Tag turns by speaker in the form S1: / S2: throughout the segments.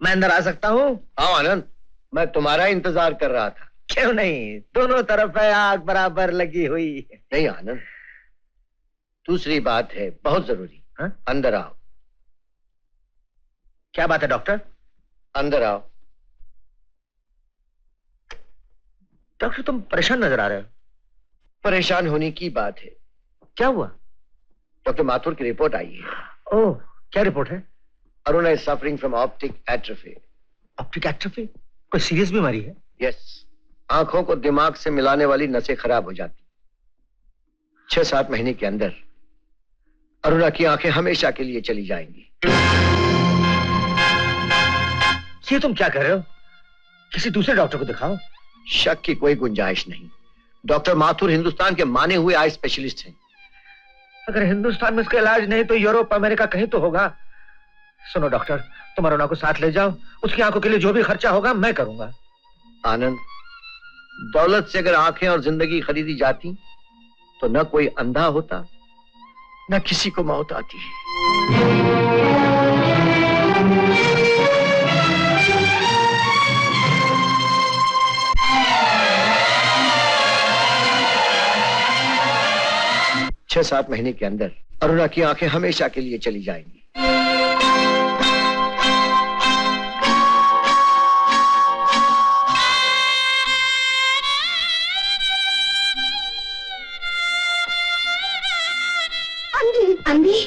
S1: मैं अंदर आ सकता हूँ?
S2: हाँ आनंद, मैं तुम्हारा इंतजार कर रहा था।
S1: क्यों नहीं, दोनों तरफ है आग बराबर लगी हुई।
S2: नहीं आनंद, दूसरी बात है बहुत जरूरी।
S1: हाँ?
S2: अंदर आओ।
S1: क्या बात है डॉक्टर?
S2: अंदर आओ।
S1: डॉक्टर तुम परेशान नजर आ रहे हो।
S2: परेशान होने की बात है।
S1: क्या हुआ?
S2: डॉक्टर माथुर की रिपोर्ट आई है।
S1: ओह, क्या रिपोर्ट है?
S2: Aruna is suffering from optic atrophy.
S1: Optic atrophy? कोई सीरियस बीमारी है?
S2: यस, आंखों को दिमाग से मिलाने वाली नसें खराब हो जाती। 6-7 महीने के अंदर अरुणा की आंखें हमेशा के लिए चली जाएंगी।
S1: ये तुम क्या कर रहे हो? किसी दूसरे डॉक्टर को दिखाओ।
S2: शक की कोई गुंजाइश नहीं। डॉक्टर माथुर हिंदुस्तान के माने हुए आई स्पेशलिस्ट हैं।
S1: अगर हिंदुस्तान में इसका इलाज नहीं तो यूरोप अमेरिका कहीं तो होगा। सुनो डॉक्टर, तुम अरुणा को साथ ले जाओ, उसकी आंखों के लिए जो भी खर्चा होगा मैं करूंगा।
S2: आनंद, दौलत से अगर आंखें और जिंदगी खरीदी जाती तो न कोई अंधा होता न किसी को मौत आती। 6-7 महीने के अंदर अरुणा की आंखें हमेशा के लिए चली जाएंगी।
S3: अंधी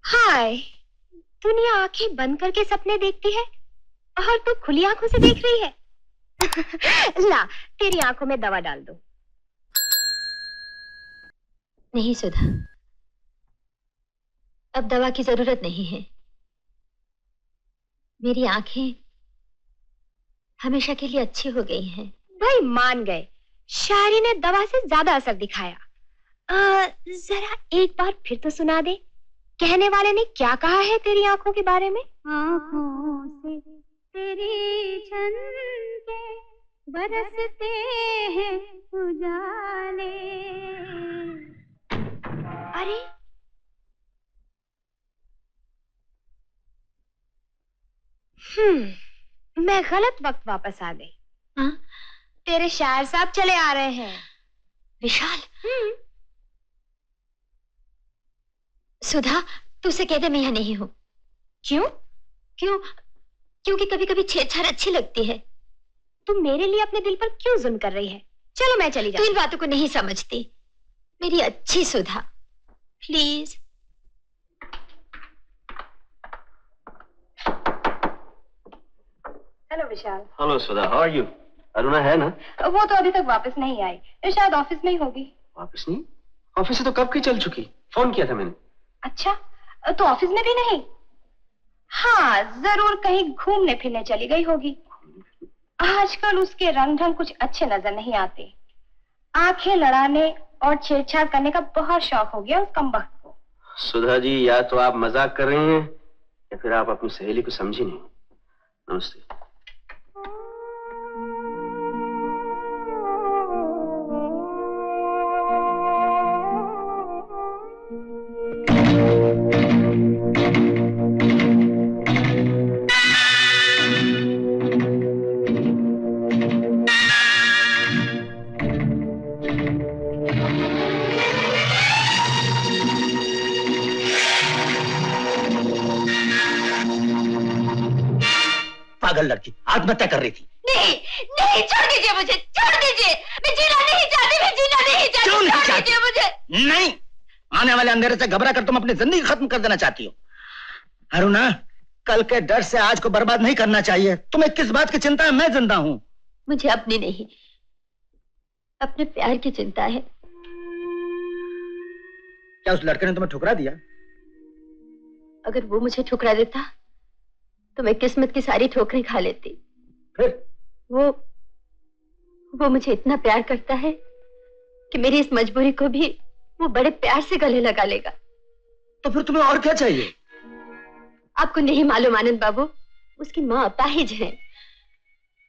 S3: हाय, दुनिया आंखें बंद करके सपने देखती है और तू खुली आंखों से देख रही है। ला, तेरी आंखों में दवा डाल दो।
S4: नहीं सुधा, अब दवा की जरूरत नहीं है। मेरी आंखें हमेशा के लिए अच्छी हो गई हैं।
S3: भाई मान गए, शायरी ने दवा से ज्यादा असर दिखाया। जरा एक बार फिर तो सुना दे, कहने वाले ने क्या कहा है तेरी आंखों के बारे में? आंखों से तेरी झलके बरसते हैं उजाले। अरे मैं गलत वक्त वापस आ गई।
S4: हाँ?
S3: तेरे शायर साहब चले आ रहे हैं।
S4: विशाल, सुधा तू उसे कह दे मैं यहाँ नहीं हूँ।
S3: क्यों?
S4: क्योंकि कभी कभी छेड़छाड़ अच्छी लगती है।
S3: तू मेरे लिए अपने दिल पर क्यों जुल्म कर रही है? चलो मैं चली जाती।
S4: तू इन बातों को नहीं समझती। मेरी अच्छी Sudha, please.
S3: Hello Vishal.
S5: Hello Sudha, how are you? Aruna है ना?
S3: वो तो अभी तक वापस नहीं आई, शायद ऑफिस में ही होगी।
S5: वापस नहीं? ऑफिस से तो कब की चल चुकी। फोन किया था मैंने।
S3: अच्छा, तो ऑफिस में भी नहीं? हाँ, जरूर कहीं घूमने फिरने चली गई होगी। आजकल उसके रंग ढंग कुछ अच्छे नजर नहीं आते। आंखें लड़ाने और छेड़छाड़ करने का बहुत शौक हो गया उस कमबख्त को।
S5: सुधा जी, या तो आप मजाक कर रही हैं या फिर आप अपनी सहेली को समझी नहीं। नमस्ते।
S1: पागल लड़की आत्महत्या कर रही थी।
S4: नहीं नहीं, छोड़ दीजिए मुझे, छोड़ दीजिए। मैं जीना नहीं चाहती, मैं जीना नहीं चाहती।
S1: क्यों नहीं
S4: छोड़ दीजिए मुझे।
S1: नहीं, आने वाले अंधेरे से घबरा कर तुम अपनी जिंदगी खत्म कर देना चाहती हो। अरुणा, कल के डर से आज को बर्बाद नहीं करना चाहिए। तुम्हें किस बात की चिंता है? मैं जिंदा हूँ।
S4: मुझे अपनी नहीं, अपने प्यार की चिंता है।
S1: क्या उस लड़के ने तुम्हें ठुकरा दिया?
S4: अगर वो मुझे ठुकरा देता तो मैं किस्मत की सारी ठोकरें खा लेती।
S1: फिर
S4: वो मुझे इतना प्यार करता है कि मेरी इस मजबूरी को भी वो बड़े प्यार से गले लगा लेगा।
S1: तो फिर तुम्हें और क्या चाहिए?
S4: आपको नहीं मालूम आनंद बाबू, उसकी माँ अपाहिज है।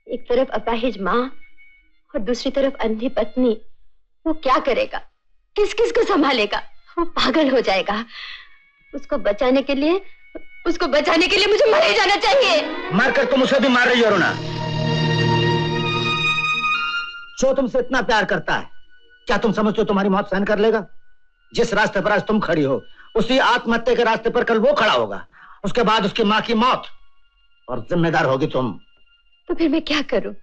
S4: एक तरफ अपाहिज माँ और दूसरी तरफ अंधी पत्नी। वो क्या करेगा? किस किस को संभालेगा? वो पागल हो जाएगा। उसको बचाने के लिए मुझे मर ही जाना चाहिए।
S1: मारकर तुम उसे भी मार रही हो अरुणा। जो तुमसे इतना प्यार करता है, क्या तुम समझते हो तुम्हारी मौत सहन कर लेगा? जिस रास्ते पर आज तुम खड़ी हो, उसी आत्महत्या के रास्ते पर कल वो खड़ा होगा। उसके बाद उसकी माँ की मौत, और जिम्मेदार होगी तुम।
S4: तो फिर मैं क्या करूं?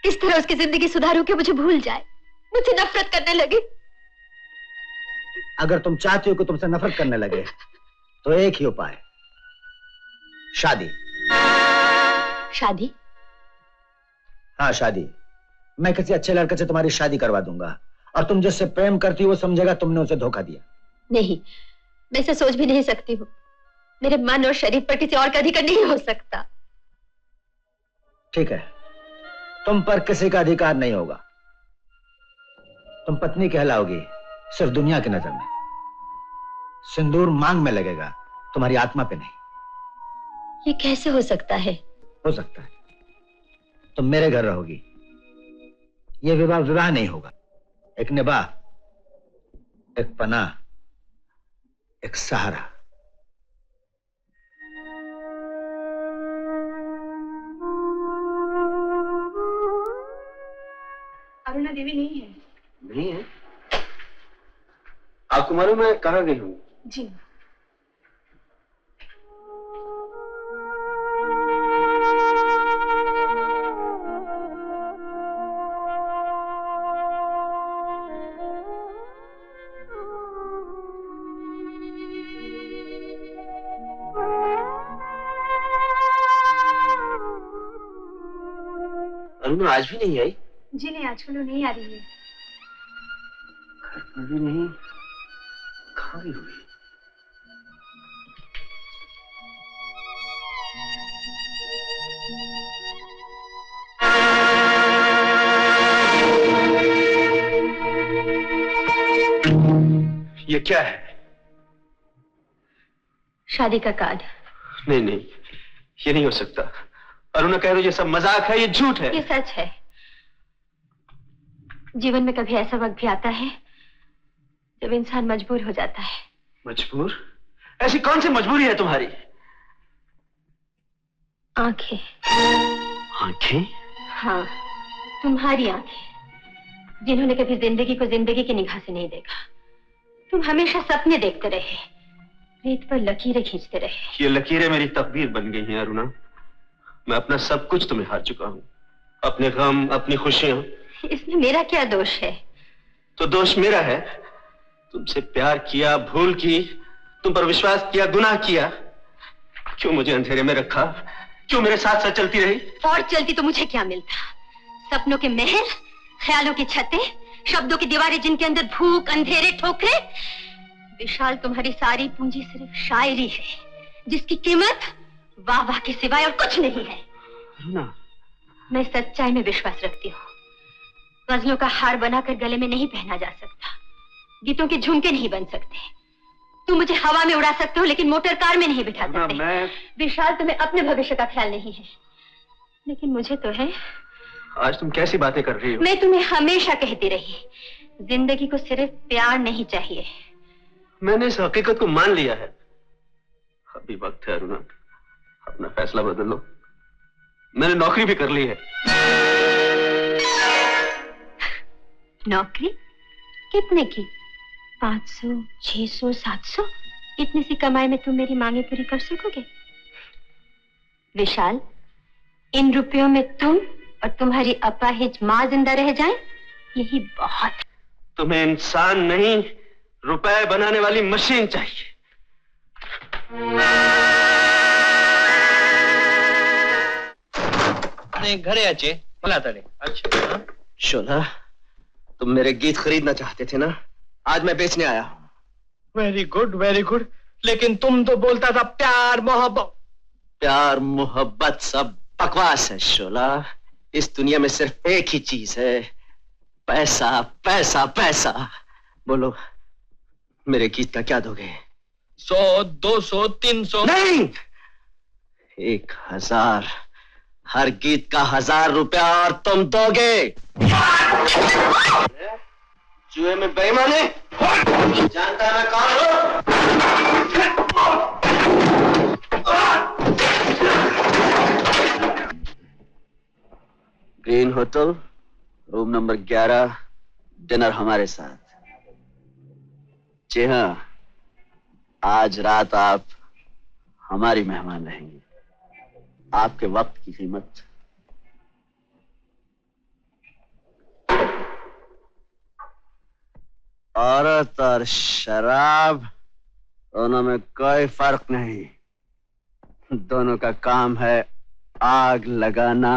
S4: इस तरह उसकी जिंदगी सुधारूं कि मुझे भूल जाए, मुझसे नफरत करने लगे।
S1: अगर तुम चाहती हो कि तुमसे नफरत करने लगे तो एक ही उपाय, शादी।
S4: शादी?
S1: हाँ, शादी। मैं किसी अच्छे लड़के से तुम्हारी शादी करवा दूंगा, और तुम जिससे प्रेम करती हो वो समझेगा तुमने उसे धोखा दिया।
S4: नहीं, मैं इसे सोच भी नहीं सकती हूँ। मेरे मन और शरीर पर किसी और का अधिकार नहीं हो सकता।
S1: ठीक है, तुम पर किसी का अधिकार नहीं होगा। तुम पत्नी कहलाओगी सिर्फ दुनिया की नजर में। सिंदूर मांग में लगेगा, तुम्हारी आत्मा पे नहीं।
S4: ये कैसे हो सकता है?
S1: हो सकता है। तुम मेरे घर रहोगी। ये विवाह विवाह नहीं होगा, एक निबाह, एक पनाह, एक सहारा।
S3: अरुणा देवी नहीं है।
S5: नहीं है? आपको मालूम मैं कहाँ गई हूँ?
S3: जी।
S5: अरुणा आज भी नहीं आई?
S3: जी नहीं, आजकल वो नहीं आ रही है।
S5: घर पर भी नहीं, कहाँ गई हुई? ये क्या है?
S4: शादी का कार्ड।
S5: नहीं नहीं, ये नहीं हो सकता। अरुणा कह रही है ये सब मजाक है, ये झूठ है।
S4: ये सच है। जीवन में कभी ऐसा वक्त भी आता है जब इंसान मजबूर हो जाता है।
S5: मजबूर? ऐसी कौन सी मजबूरी है तुम्हारी?
S4: आंखें।
S5: आंखें?
S4: हाँ, तुम्हारी आंखें, जिन्होंने कभी जिंदगी को जिंदगी की निगाह से नहीं देखा। तुम हमेशा सपने देखते रहे, रेत पर लकीरें खींचते रहे।
S5: ये लकीरें मेरी तकदीर बन गई हैं अरुणा। मैं अपना सब कुछ तुम्हें हार चुका हूँ, अपने गम, अपनी खुशियां।
S4: इसमें मेरा क्या दोष है?
S5: तो दोष मेरा है। तुमसे प्यार किया, भूल की, तुम पर विश्वास किया, गुनाह किया। क्यों मुझे अंधेरे में रखा? क्यों मेरे साथ साथ चलती रही?
S4: और चलती तो मुझे क्या मिलता? सपनों के महल, ख्यालों की छतें, शब्दों की दीवारें जिनके अंदर भूख, अंधेरे, ठोकरे। विशाल, तुम्हारी सारी पूंजी सिर्फ शायरी है, जिसकी कीमत वाह वाह के सिवाय और कुछ नहीं है।
S5: अरुणा,
S4: मैं सच्चाई में विश्वास रखती हूँ। गजलों का हार बनाकर गले में नहीं पहना जा सकता, गीतों के झुमके नहीं बन सकते। तुम मुझे हवा में उड़ा सकते हो लेकिन मोटर कार में नहीं बिठा सकते। विशाल, तुम्हें अपने भविष्य का ख्याल नहीं है, लेकिन मुझे तो है।
S5: आज तुम कैसी बातें कर रही हो?
S4: मैं तुम्हें हमेशा कहती रही, जिंदगी को सिर्फ प्यार नहीं चाहिए।
S5: मैंने इस हकीकत को मान लिया है। अभी वक्त है अरुणा, अपना फैसला बदल लो। मैंने नौकरी भी कर ली है।
S4: नौकरी? कितने की? 500, 600, 700? इतनी सी कमाई में तुम मेरी मांगे पूरी कर सकोगे? विशाल, इन रुपयों में तुम और तुम्हारी अपाहिज माँ जिंदा रह जाएं, यही बहुत।
S5: तुम्हें इंसान नहीं, रुपए बनाने वाली मशीन चाहिए।
S6: घरे आचे मला तडे अच्छा
S5: शोला, तुम मेरे गीत खरीदना चाहते थे ना, आज मैं बेचने आया हूं।
S6: Very good very good. लेकिन तुम तो बोलता था प्यार मोहब्बत।
S5: प्यार मोहब्बत सब बकवास है शोला। इस दुनिया में सिर्फ एक ही चीज है, पैसा पैसा पैसा। बोलो मेरे गीत का क्या दोगे?
S6: 100, 200, 300?
S5: नहीं, 1000। हर गीत का 1000 रुपया और तुम दोगे। जुए में बेईमानी, जानता मैं कौन हूं? Green hotel, room number 11, dinner हमारे साथ। जी हाँ, आज रात आप हमारी मेहमान रहेंगे। आपके वक्त की कीमत। औरत और शराब दोनों में कोई फर्क नहीं। दोनों का काम है आग लगाना,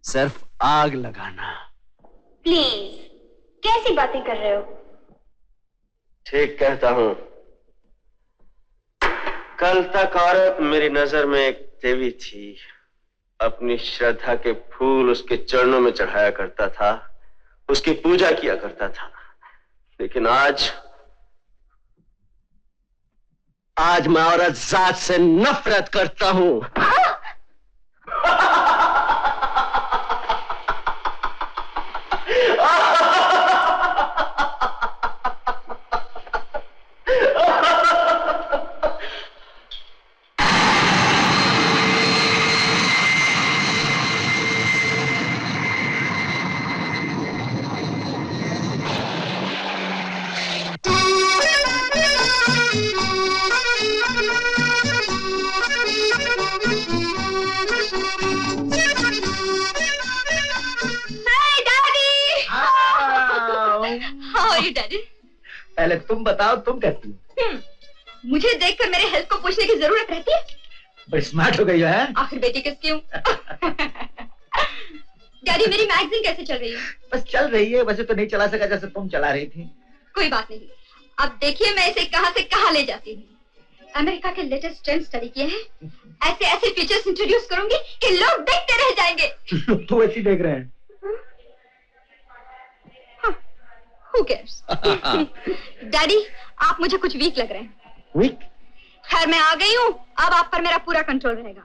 S5: सिर्फ आग लगाना।
S3: प्लीज, कैसी बातें कर रहे हो?
S5: ठीक कहता हूं। कल तक औरत मेरी नजर में एक देवी थी। अपनी श्रद्धा के फूल उसके चरणों में चढ़ाया करता था, उसकी पूजा किया करता था। लेकिन आज मैं औरत जात से नफरत करता हूं।
S1: पहले तुम बताओ, तुम कैसी हो?
S4: मुझे देखकर मेरे हेल्थ को पूछने की जरूरत रहती है?
S1: बड़ी स्मार्ट हो गई है।
S4: आखिर बेटी किसकी हूँ? डैडी, मेरी मैगजीन कैसे चल रही है?
S1: बस चल रही है, वैसे तो नहीं चला सका जैसे तुम चला रही थी।
S4: कोई बात नहीं, अब देखिए मैं इसे कहां से कहां ले जाती हूँ। अमेरिका के लेटेस्ट ट्रेंड स्टडी किए हैं। ऐसे ऐसे फीचर्स इंट्रोड्यूस करूंगी कि लोग देखते रह जाएंगे।
S1: लोग तो ऐसे देख रहे हैं।
S4: Who cares? डैडी, आप मुझे कुछ वीक लग रहे हैं।
S1: वीक?
S4: खैर मैं आ गई हूँ, अब आप पर मेरा पूरा कंट्रोल रहेगा।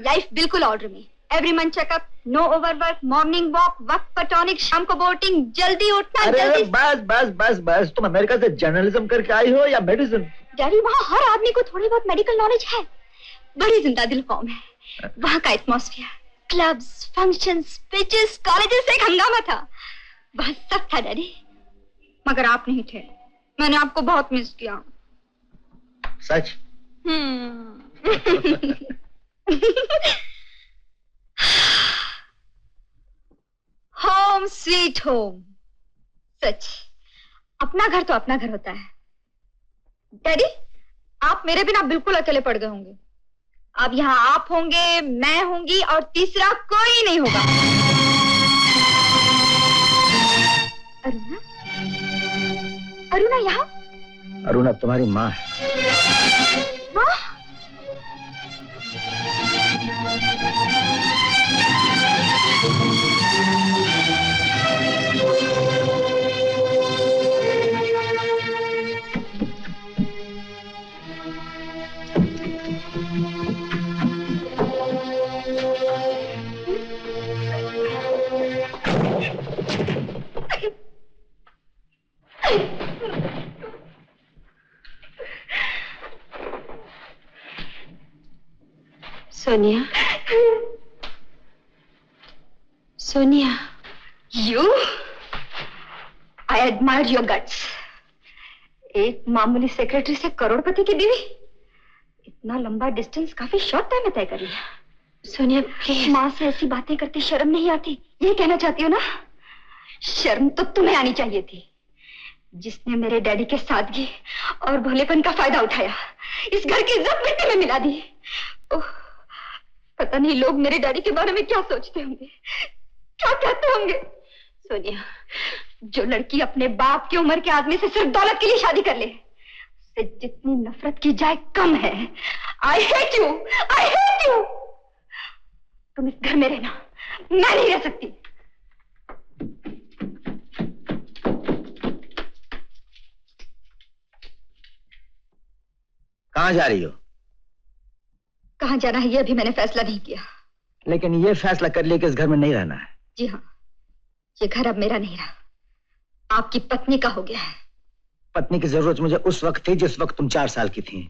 S4: लाइफ बिल्कुल ऑर्डर में। Every month checkup, no overwork, morning walk, वक्त पर टॉनिक, शाम को बोटिंग, जल्दी उठना।
S1: अरे
S4: जल्दी।
S1: बस बस बस बस, तुम अमेरिका से जर्नलिज्म करके आई हो या मेडिसिन?
S4: डैडी, वहाँ हर आदमी को थोड़ी बहुत मेडिकल नॉलेज है। बड़ी जिंदा दिल कौम है। वहाँ का atmosphere, clubs, functions, speeches, colleges, एक हंगामा था। वहाँ सब था डैडी, मगर आप नहीं थे। मैंने आपको बहुत मिस किया।
S1: सच?
S4: Home sweet home. सच, अपना घर तो अपना घर होता है। डैडी, आप मेरे बिना बिल्कुल अकेले पड़ गए होंगे। अब यहाँ आप होंगे, मैं होंगी और तीसरा कोई नहीं होगा। अरुणा? अरुणा यहाँ?
S1: अरुणा तुम्हारी माँ है।
S4: माँ? Sonia, Sonia, you? I admire your guts. एक मामूली सेक्रेटरी से करोड़पति की बीवी, इतना लंबा डिस्टेंस काफी शॉर्ट टाइम में तय कर लिया। सोनिया प्लीज। माँ से ऐसी बातें करती शर्म नहीं आती, ये कहना चाहती हो ना? शर्म तो तुम्हें आनी चाहिए थी, जिसने मेरे डैडी के सादगी और भोलेपन का फायदा उठाया, इस घर की इज्जत मिट्टी में मिला दी। ओह, पता नहीं लोग मेरे डैडी के बारे में क्या सोचते होंगे, क्या कहते होंगे। सोनिया, जो लड़की अपने बाप की उम्र के आदमी से सिर्फ दौलत के लिए शादी कर ले, उससे जितनी नफरत की जाए कम है। I hate you, I hate you. तुम इस घर में रहना, मैं नहीं रह सकती।
S1: कहाँ जा रही हो?
S4: कहाँ जाना है ये अभी मैंने फैसला नहीं किया।
S1: लेकिन ये फैसला कर लिया कि इस घर में नहीं रहना है।
S4: जी हाँ, ये घर अब मेरा नहीं रहा, आपकी पत्नी का हो गया है।
S1: पत्नी की जरूरत मुझे उस वक्त थी जिस वक्त तुम 4 साल की थी।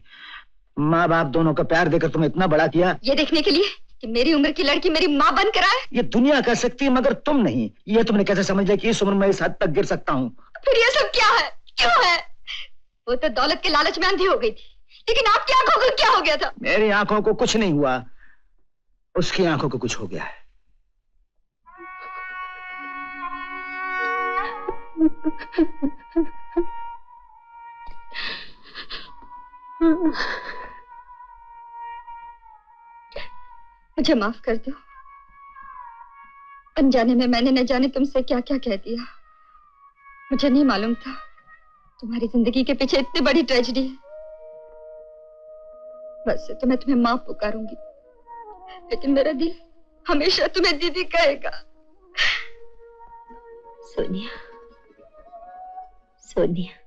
S1: माँ बाप दोनों का प्यार देकर तुम्हें इतना बड़ा किया,
S4: ये देखने के लिए कि मेरी उम्र की लड़की मेरी माँ बनकर आए।
S1: ये दुनिया कर सकती है मगर तुम नहीं। ये तुमने कैसे समझ लिया कि इस उम्र में इस हद तक गिर सकता हूँ?
S4: फिर ये सब क्या है, क्यों है? वो तो दौलत के लालच में अंधी हो गई थी, लेकिन आपकी आंखों को क्या हो गया था?
S1: मेरी आंखों को कुछ नहीं हुआ, उसकी आंखों को कुछ हो गया है।
S4: मुझे माफ कर दो, अनजाने में मैंने न जाने तुमसे क्या क्या कह दिया। मुझे नहीं मालूम था तुम्हारी जिंदगी के पीछे इतनी बड़ी ट्रेजेडी है। बस तो मैं तुम्हें माँ पुकारूंगी, लेकिन मेरा दिल हमेशा तुम्हें दीदी कहेगा। सोनिया, सोनिया।